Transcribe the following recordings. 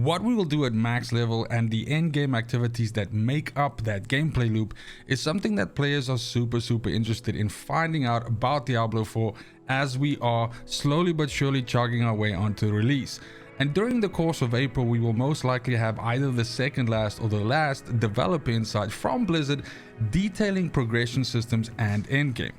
What we will do at max level and the end game activities that make up that gameplay loop is something that players are super interested in finding out about Diablo 4 as we are slowly but surely chugging our way onto release. And during the course of April, we will most likely have either the second last or the last developer insight from Blizzard detailing progression systems and endgame.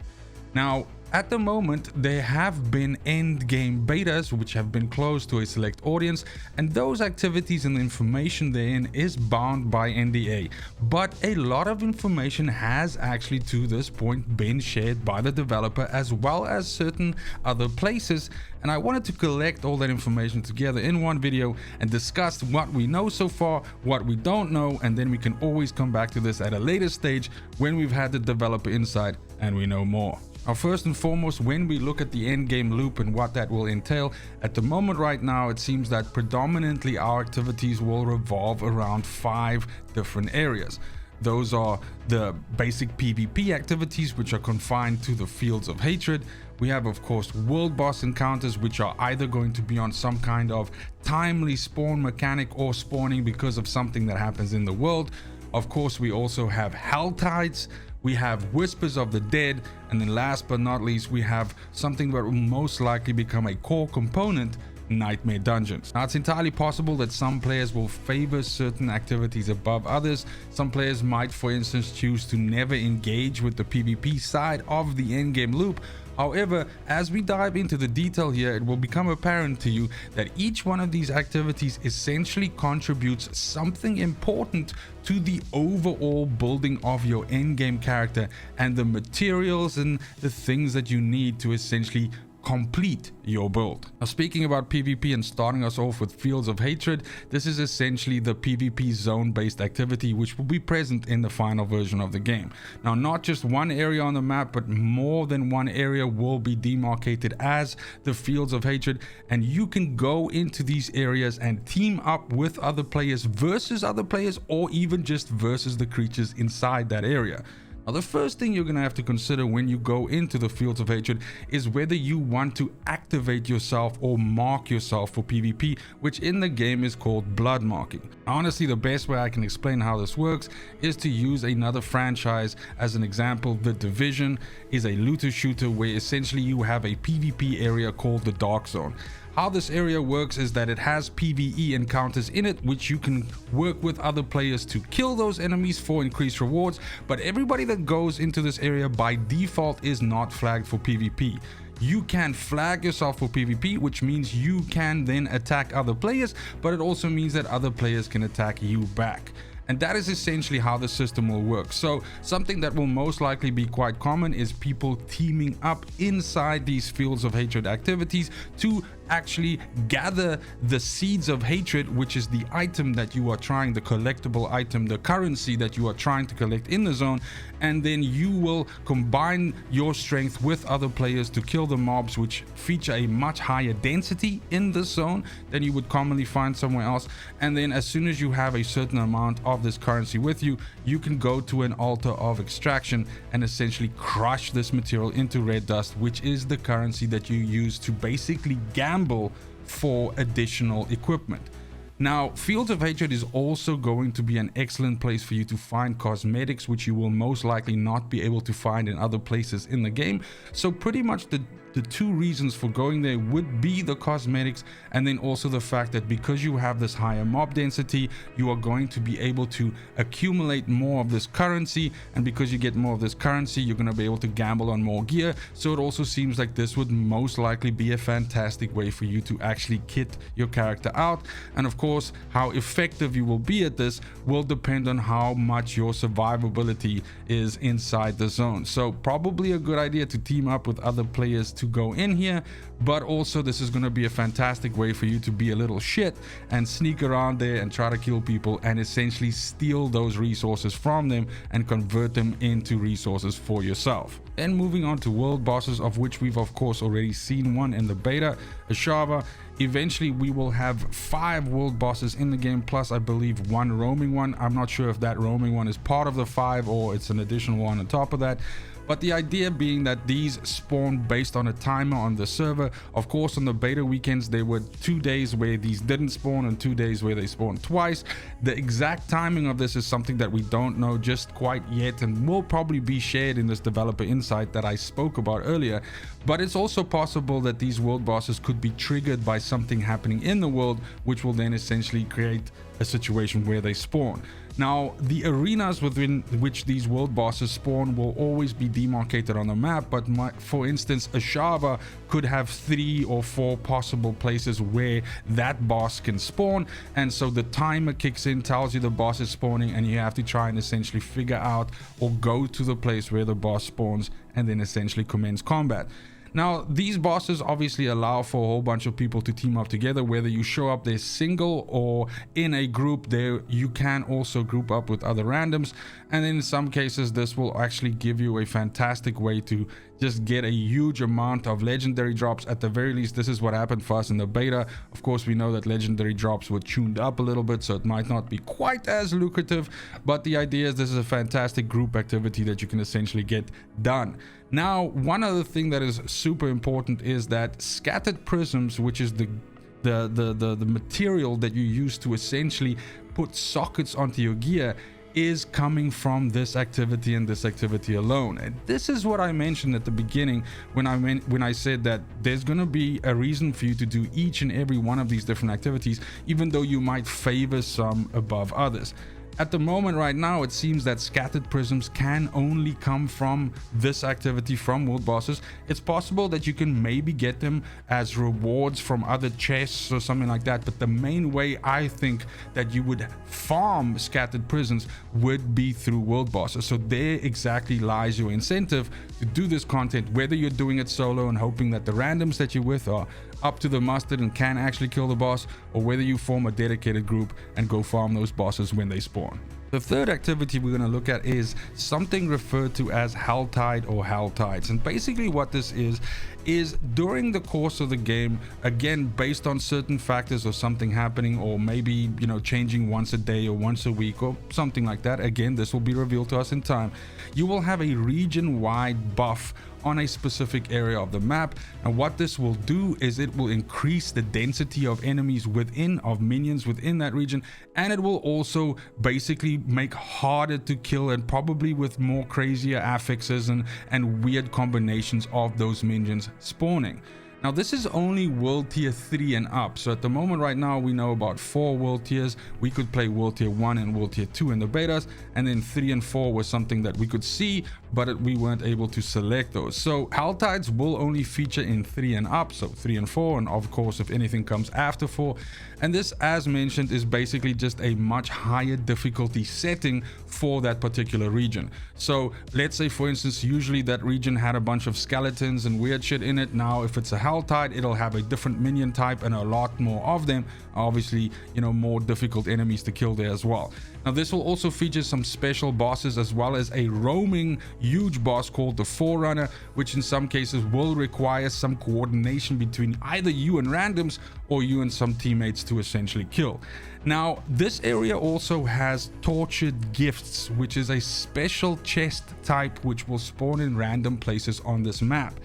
Now, at the moment, there have been endgame betas which have been closed to a select audience, and those activities and the information therein is bound by NDA. But a lot of information has actually to this point been shared by the developer as well as certain other places, and I wanted to collect all that information together in one video and discuss what we know so far, what we don't know, and then we can always come back to this at a later stage when we've had the developer insight and we know more. Now, first and foremost, when we look at the endgame loop and what that will entail, at the moment right now, it seems that predominantly our activities will revolve around 5 different areas. Those are the basic PvP activities, which are confined to the Fields of Hatred. We have, of course, world boss encounters, which are either going to be on some kind of timely spawn mechanic or spawning because of something that happens in the world. Of course, we also have Helltides. We have Whispers of the Dead, and then last but not least, we have something that will most likely become a core component, Nightmare Dungeons. Now, it's entirely possible that some players will favor certain activities above others. Some players might, for instance, choose to never engage with the PvP side of the endgame loop. However, as we dive into the detail here, it will become apparent to you that each one of these activities essentially contributes something important to the overall building of your endgame character and the materials and the things that you need to essentially complete your build. Now, speaking about PvP and starting us off with Fields of Hatred, this is essentially the PvP zone based activity which will be present in the final version of the game. Now, not just one area on the map, but more than one area will be demarcated as the Fields of Hatred, and you can go into these areas and team up with other players versus other players, or even just versus the creatures inside that area. Now, the first thing you're going to have to consider when you go into the Fields of Hatred is whether you want to activate yourself or mark yourself for PvP, which in the game is called blood marking. Honestly, the best way I can explain how this works is to use another franchise as an example. The Division is a looter shooter where essentially you have a PvP area called the Dark Zone. How this area works is that it has PvE encounters in it, which you can work with other players to kill those enemies for increased rewards, but everybody that goes into this area by default is not flagged for PvP. You can flag yourself for PvP, which means you can then attack other players, but it also means that other players can attack you back. And that is essentially how the system will work. So something that will most likely be quite common is people teaming up inside these Fields of Hatred activities to actually gather the Seeds of Hatred, which is the item that you are trying, the collectible item, the currency that you are trying to collect in the zone, and then you will combine your strength with other players to kill the mobs which feature a much higher density in the zone than you would commonly find somewhere else. And then as soon as you have a certain amount of this currency with you, you can go to an altar of extraction and essentially crush this material into red dust, which is the currency that you use to basically gamble for additional equipment. Now, Fields of Hatred is also going to be an excellent place for you to find cosmetics, which you will most likely not be able to find in other places in the game. So pretty much the two reasons for going there would be the cosmetics, and then also the fact that because you have this higher mob density, you are going to be able to accumulate more of this currency, and because you get more of this currency, you're going to be able to gamble on more gear. So it also seems like this would most likely be a fantastic way for you to actually kit your character out. And of course, how effective you will be at this will depend on how much your survivability is inside the zone. So probably a good idea to team up with other players to go in here, but also this is going to be a fantastic way for you to be a little shit and sneak around there and try to kill people and essentially steal those resources from them and convert them into resources for yourself. Then moving on to world bosses, of which we've of course already seen one in the beta, Ashava. Eventually we will have 5 world bosses in the game, plus I believe 1 roaming one. I'm not sure if that roaming one is part of the 5 or it's an additional one on top of that. But the idea being that these spawn based on a timer on the server. Of course, on the beta weekends, there were 2 days where these didn't spawn and 2 days where they spawned twice. The exact timing of this is something that we don't know just quite yet, and will probably be shared in this developer insight that I spoke about earlier. But it's also possible that these world bosses could be triggered by something happening in the world, which will then essentially create a situation where they spawn. Now, the arenas within which these world bosses spawn will always be demarcated on the map, but for instance, a Shava could have 3 or 4 possible places where that boss can spawn, and so the timer kicks in, tells you the boss is spawning, and you have to try and essentially figure out or go to the place where the boss spawns and then essentially commence combat. Now, these bosses obviously allow for a whole bunch of people to team up together, whether you show up there single or in a group. There you can also group up with other randoms, and in some cases this will actually give you a fantastic way to just get a huge amount of legendary drops. At the very least, this is what happened for us in the beta. Of course, we know that legendary drops were tuned up a little bit, so it might not be quite as lucrative, but the idea is this is a fantastic group activity that you can essentially get done. Now, one other thing that is super important is that scattered prisms, which is the material that you use to essentially put sockets onto your gear, is coming from this activity and this activity alone. And this is what I mentioned at the beginning when I said that there's going to be a reason for you to do each and every one of these different activities, even though you might favor some above others. At the moment right now, it seems that scattered prisms can only come from this activity, from world bosses. It's possible that you can maybe get them as rewards from other chests or something like that, but the main way I think that you would farm scattered prisms would be through world bosses. So there exactly lies your incentive to do this content, whether you're doing it solo and hoping that the randoms that you're with are up to the mustard and can actually kill the boss, or whether you form a dedicated group and go farm those bosses when they spawn. The third activity we're going to look at is something referred to as Helltide or Helltides. And basically what this is during the course of the game, again based on certain factors or something happening, or maybe changing once a day or once a week or something like that. Again, this will be revealed to us in time. You will have a region-wide buff on a specific area of the map, and what this will do is it will increase the density of enemies of minions within that region, and it will also basically make harder to kill, and probably with more crazier affixes and weird combinations of those minions spawning. Now, this is only world tier 3 and up. So at the moment right now, we know about 4 world tiers. We could play world tier 1 and world tier 2 in the betas, and then 3 and 4 was something that we could see, but we weren't able to select those. So Helltides will only feature in 3 and up, so 3 and 4, and of course if anything comes after 4. And this, as mentioned, is basically just a much higher difficulty setting for that particular region. So let's say, for instance, usually that region had a bunch of skeletons and weird shit in it. Now if it's a Helltide, it'll have a different minion type and a lot more of them. Obviously, more difficult enemies to kill there as well. Now this will also feature some special bosses, as well as a roaming huge boss called the Forerunner, which in some cases will require some coordination between either you and randoms or you and some teammates to essentially kill. Now this area also has tortured gifts, which is a special chest type which will spawn in random places on this map.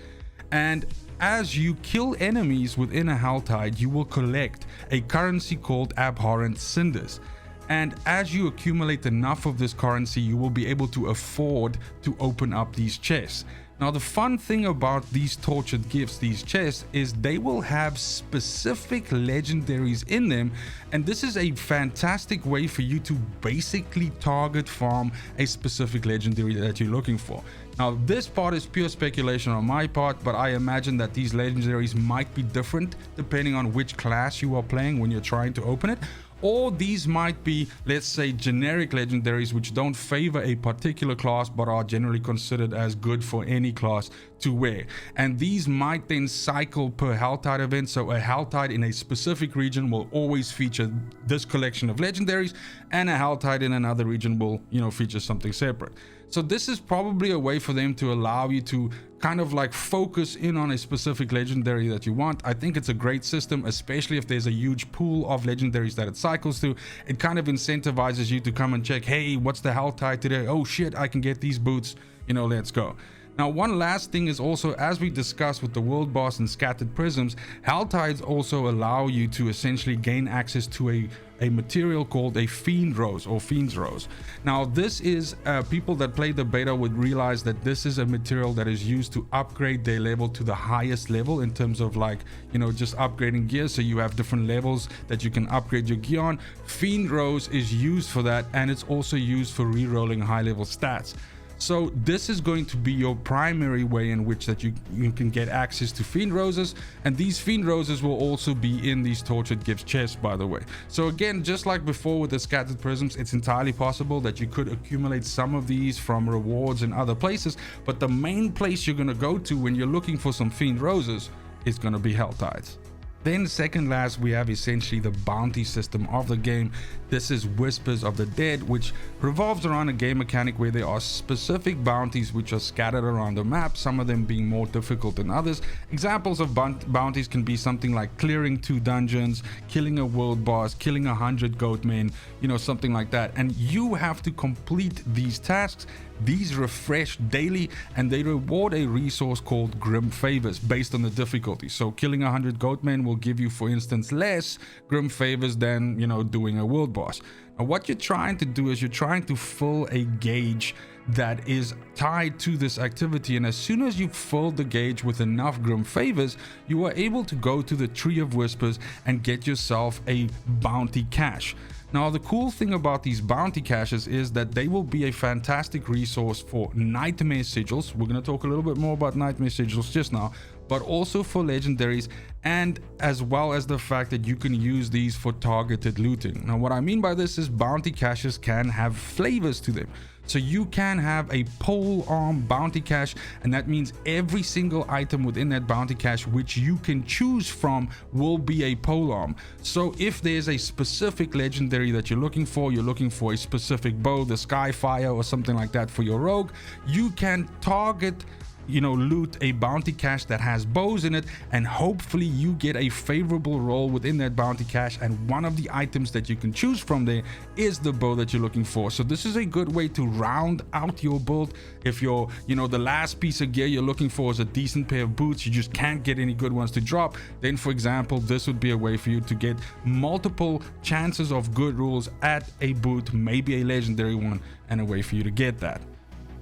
And as you kill enemies within a Helltide, you will collect a currency called Abhorrent Cinders. And as you accumulate enough of this currency, you will be able to afford to open up these chests. Now, the fun thing about these tortured gifts, these chests, is they will have specific legendaries in them, and this is a fantastic way for you to basically target farm a specific legendary that you're looking for. Now, this part is pure speculation on my part, but I imagine that these legendaries might be different depending on which class you are playing when you're trying to open it. Or these might be, let's say, generic legendaries which don't favor a particular class but are generally considered as good for any class to wear. And these might then cycle per Helltide event. So a Helltide in a specific region will always feature this collection of legendaries, and a Helltide in another region will, feature something separate. So this is probably a way for them to allow you to kind of like focus in on a specific legendary that you want. I think it's a great system, especially if there's a huge pool of legendaries that it cycles through. It kind of incentivizes you to come and check, hey, what's the Helltide today? Oh shit, I can get these boots, let's go. Now, one last thing is also, as we discussed with the world boss and scattered prisms, Helltides also allow you to essentially gain access to a material called a fiend rose or fiend's rose. Now, this is people that play the beta would realize that this is a material that is used to upgrade their level to the highest level in terms of, like, you know, just upgrading gear. So you have different levels that you can upgrade your gear on. Fiend rose is used for that, and it's also used for re-rolling high level stats. So this is going to be your primary way in which that you can get access to fiend roses, and these fiend roses will also be in these tortured gifts chests, by the way. So again, just like before with the scattered prisms, it's entirely possible that you could accumulate some of these from rewards in other places, but the main place you're going to go to when you're looking for some fiend roses is going to be Helltides. Then second last, we have essentially the bounty system of the game. This is Whispers of the Dead, which revolves around a game mechanic where there are specific bounties which are scattered around the map, some of them being more difficult than others. Examples of bounties can be something like clearing 2 dungeons, killing a world boss, killing 100 goatmen, you know, something like that. And you have to complete these tasks. These refresh daily, and they reward a resource called Grim Favors based on the difficulty. So killing 100 goatmen will give you, for instance, less Grim Favors than, you know, doing a world boss. Now, what you're trying to do is you're trying to fill a gauge that is tied to this activity, and as soon as you've filled the gauge with enough Grim Favors, you are able to go to the Tree of Whispers and get yourself a bounty cache. Now, the cool thing about these bounty caches is that they will be a fantastic resource for nightmare sigils. We're going to talk a little bit more about nightmare sigils just now, but also for legendaries, and as well as the fact that you can use these for targeted looting. Now, what I mean by this is bounty caches can have flavors to them. So you can have a pole arm bounty cache, and that means every single item within that bounty cache which you can choose from will be a pole arm. So if there's a specific legendary that you're looking for a specific bow, the Skyfire or something like that for your rogue, you can target, you know, loot a bounty cache that has bows in it, and hopefully you get a favorable roll within that bounty cache, and one of the items that you can choose from there is the bow that you're looking for. So this is a good way to round out your build. If you're, you know, the last piece of gear you're looking for is a decent pair of boots, you just can't get any good ones to drop, then for example, this would be a way for you to get multiple chances of good rolls at a boot, maybe a legendary one, and a way for you to get that.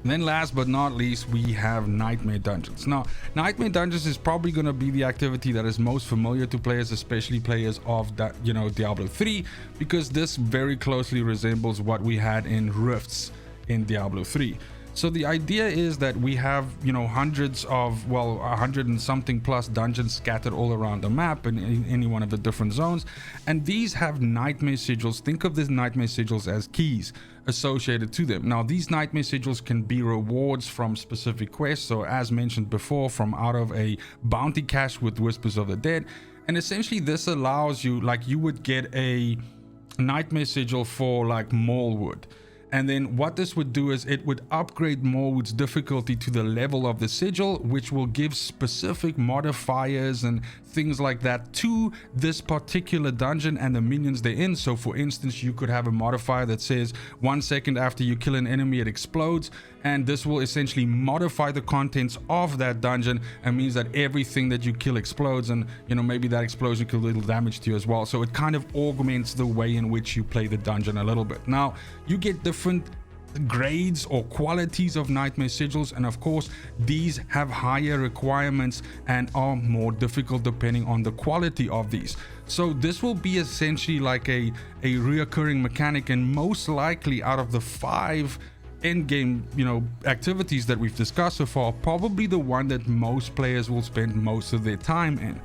And then last but not least, we have Nightmare Dungeons. Now, Nightmare Dungeons is probably going to be the activity that is most familiar to players, especially players of that, you know, Diablo 3, because this very closely resembles what we had in Rifts in Diablo 3. So the idea is that we have, you know, hundreds of, well, 100 and something plus dungeons scattered all around the map in any one of the different zones, and these have nightmare sigils. Think of these nightmare sigils as keys associated to them. Now, these nightmare sigils can be rewards from specific quests, so as mentioned before, from out of a bounty cache with Whispers of the Dead. And essentially this allows you, like, you would get a nightmare sigil for like Maulwood. And then what this would do is it would upgrade Maulwood's difficulty to the level of the sigil, which will give specific modifiers and things like that to this particular dungeon and the minions they're in. So for instance, you could have a modifier that says 1 second after you kill an enemy it explodes, and this will essentially modify the contents of that dungeon and means that everything that you kill explodes, and you know, maybe that explosion could do little damage to you as well. So it kind of augments the way in which you play the dungeon a little bit. Now, you get different grades or qualities of nightmare sigils, and of course these have higher requirements and are more difficult depending on the quality of these. So this will be essentially like a reoccurring mechanic, and most likely out of the 5 endgame, you know, activities that we've discussed so far, probably the one that most players will spend most of their time in.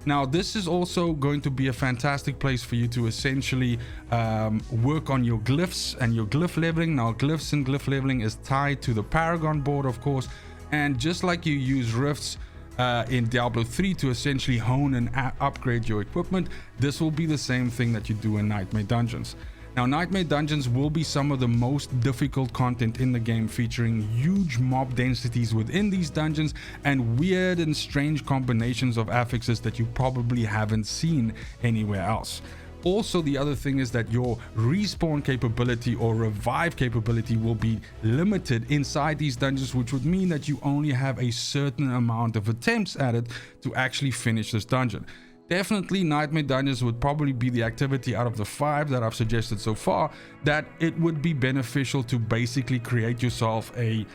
Now, this is also going to be a fantastic place for you to essentially work on your glyphs and your glyph leveling. Now, glyphs and glyph leveling is tied to the Paragon board, of course, and just like you use rifts in Diablo 3 to essentially hone and upgrade your equipment, this will be the same thing that you do in Nightmare Dungeons. Now, Nightmare Dungeons will be some of the most difficult content in the game, featuring huge mob densities within these dungeons and weird and strange combinations of affixes that you probably haven't seen anywhere else. Also, the other thing is that your respawn capability or revive capability will be limited inside these dungeons, which would mean that you only have a certain amount of attempts at it to actually finish this dungeon. Definitely Nightmare Dungeons would probably be the activity out of the 5 that I've suggested so far that it would be beneficial to basically create yourself a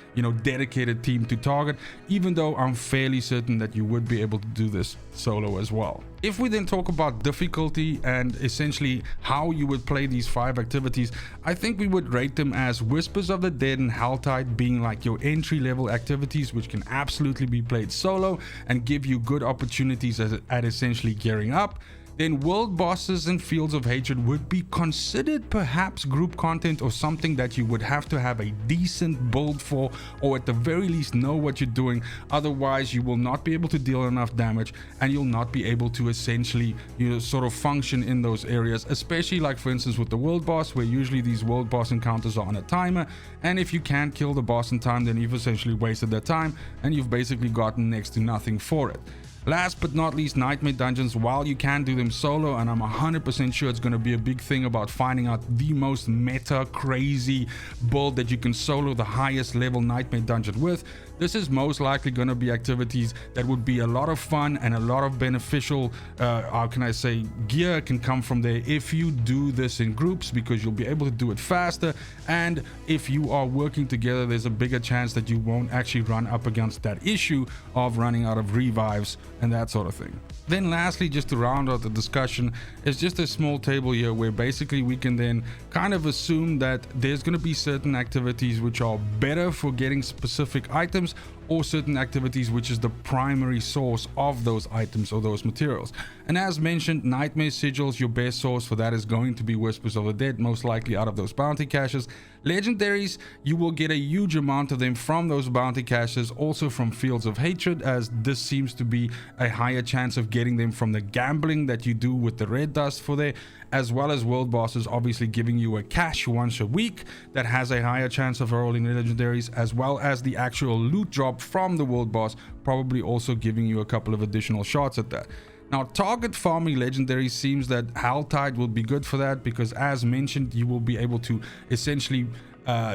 dedicated team to target, even though I'm fairly certain that you would be able to do this solo as well. If we then talk about difficulty and essentially how you would play these 5 activities, I think we would rate them as Whispers of the Dead and Helltide being like your entry level activities, which can absolutely be played solo and give you good opportunities at essentially gearing up. Then World Bosses and Fields of Hatred would be considered perhaps group content or something that you would have to have a decent build for, or at the very least know what you're doing. Otherwise you will not be able to deal enough damage and you'll not be able to essentially sort of function in those areas, especially like for instance with the World Boss, where usually these World Boss encounters are on a timer, and if you can't kill the boss in time, then you've essentially wasted that time and you've basically gotten next to nothing for it. Last but not least, Nightmare Dungeons, while you can do them solo, and I'm 100% sure it's going to be a big thing about finding out the most meta crazy build that you can solo the highest level Nightmare Dungeon with, this is most likely going to be activities that would be a lot of fun and a lot of beneficial, how can I say, gear can come from there if you do this in groups, because you'll be able to do it faster, and if you are working together, there's a bigger chance that you won't actually run up against that issue of running out of revives and that sort of thing. Then lastly, just to round out the discussion, is just a small table here where basically we can then kind of assume that there's going to be certain activities which are better for getting specific items, or certain activities which is the primary source of those items or those materials. And as mentioned, Nightmare Sigils, your best source for that is going to be Whispers of the Dead, most likely out of those bounty caches. Legendaries, you will get a huge amount of them from those bounty caches, also from Fields of Hatred, as this seems to be a higher chance of getting them from the gambling that you do with the red dust for there, as well as World Bosses obviously giving you a cache once a week that has a higher chance of rolling legendaries, as well as the actual loot drop from the World Boss probably also giving you a couple of additional shots at that. Now, target farming legendaries, seems that Helltide will be good for that, because as mentioned, you will be able to essentially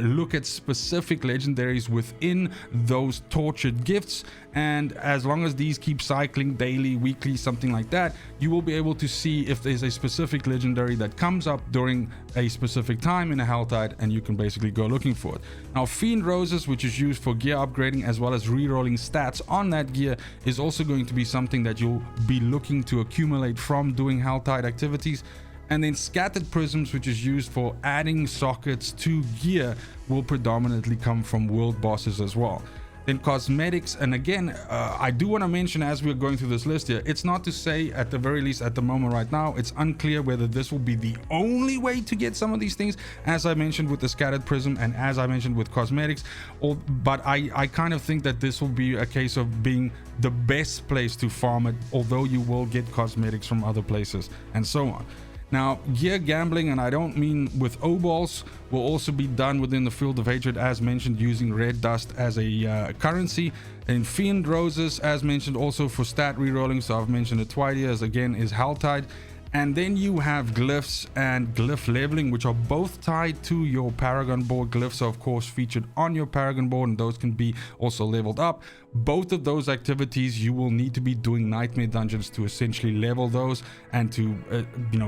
look at specific legendaries within those tortured gifts, and as long as these keep cycling daily, weekly, something like that, you will be able to see if there's a specific legendary that comes up during a specific time in a Helltide, and you can basically go looking for it. Now, Fiend Roses, which is used for gear upgrading as well as rerolling stats on that gear, is also going to be something that you'll be looking to accumulate from doing Helltide activities. And then Scattered Prisms, which is used for adding sockets to gear, will predominantly come from World Bosses as well. Then cosmetics, and again, I do want to mention as we're going through this list here, it's not to say, at the very least at the moment right now, it's unclear whether this will be the only way to get some of these things, as I mentioned with the Scattered Prism and as I mentioned with cosmetics, but I kind of think that this will be a case of being the best place to farm it, although you will get cosmetics from other places and so on. Now, gear gambling, and I don't mean with O-balls, will also be done within the Field of Hatred, as mentioned, using red dust as a currency. And Fiend Roses, as mentioned, also for stat rerolling, so I've mentioned it twice here, as again is Helltide. And then you have glyphs and glyph leveling, which are both tied to your Paragon board. Glyphs are of course featured on your Paragon board, and those can be also leveled up. Both of those activities you will need to be doing Nightmare Dungeons to essentially level those and to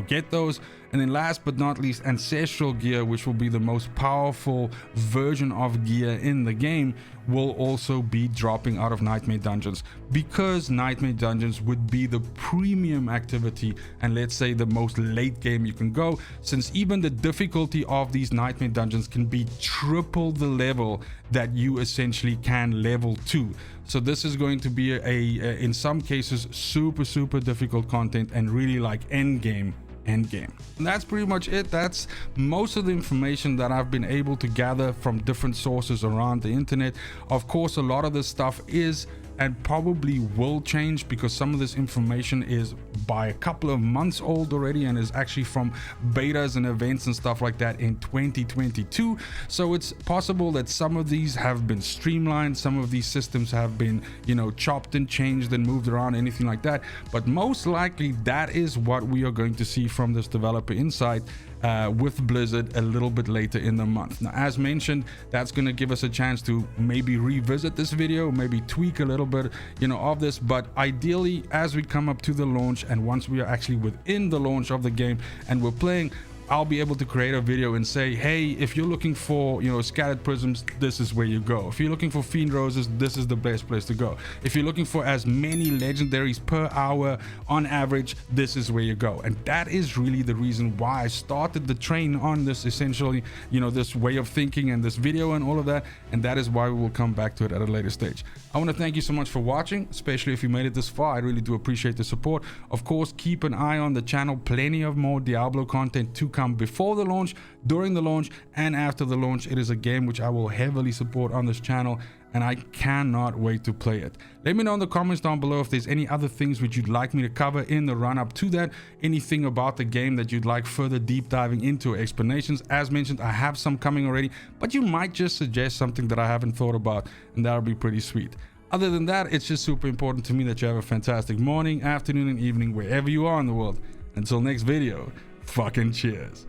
get those. And then last but not least, Ancestral Gear, which will be the most powerful version of gear in the game, will also be dropping out of Nightmare Dungeons, because Nightmare Dungeons would be the premium activity and let's say the most late game you can go, since even the difficulty of these Nightmare Dungeons can be triple the level that you essentially can level to. So this is going to be in some cases super difficult content, and really like endgame. And that's pretty much it. That's most of the information that I've been able to gather from different sources around the internet. Of course, a lot of this stuff is and probably will change, because some of this information is by a couple of months old already and is actually from betas and events and stuff like that in 2022. So it's possible that some of these have been streamlined, some of these systems have been, you know, chopped and changed and moved around, anything like that. But most likely that is what we are going to see from this developer insight with Blizzard a little bit later in the month. Now, as mentioned, that's going to give us a chance to maybe revisit this video, maybe tweak a little bit, you know, of this. But ideally, as we come up to the launch and once we are actually within the launch of the game and we're playing, I'll be able to create a video and say, hey, if you're looking for, you know, scattered prisms, this is where you go. If you're looking for fiend roses, this is the best place to go. If you're looking for as many legendaries per hour on average, this is where you go. And that is really the reason why I started the train on this, essentially, you know, this way of thinking and this video and all of that. And that is why we will come back to it at a later stage. I want to thank you so much for watching, especially if you made it this far. I really do appreciate the support. Of course, keep an eye on the channel. Plenty of more Diablo content to come before the launch, during the launch, and after the launch. It is a game which I will heavily support on this channel, and I cannot wait to play it. Let me know in the comments down below if there's any other things which you'd like me to cover in the run up to that, anything about the game that you'd like further deep diving into, explanations. As mentioned, I have some coming already, but you might just suggest something that I haven't thought about, and that would be pretty sweet. Other than that, it's just super important to me that you have a fantastic morning, afternoon, and evening wherever you are in the world. Until next video, fucking cheers.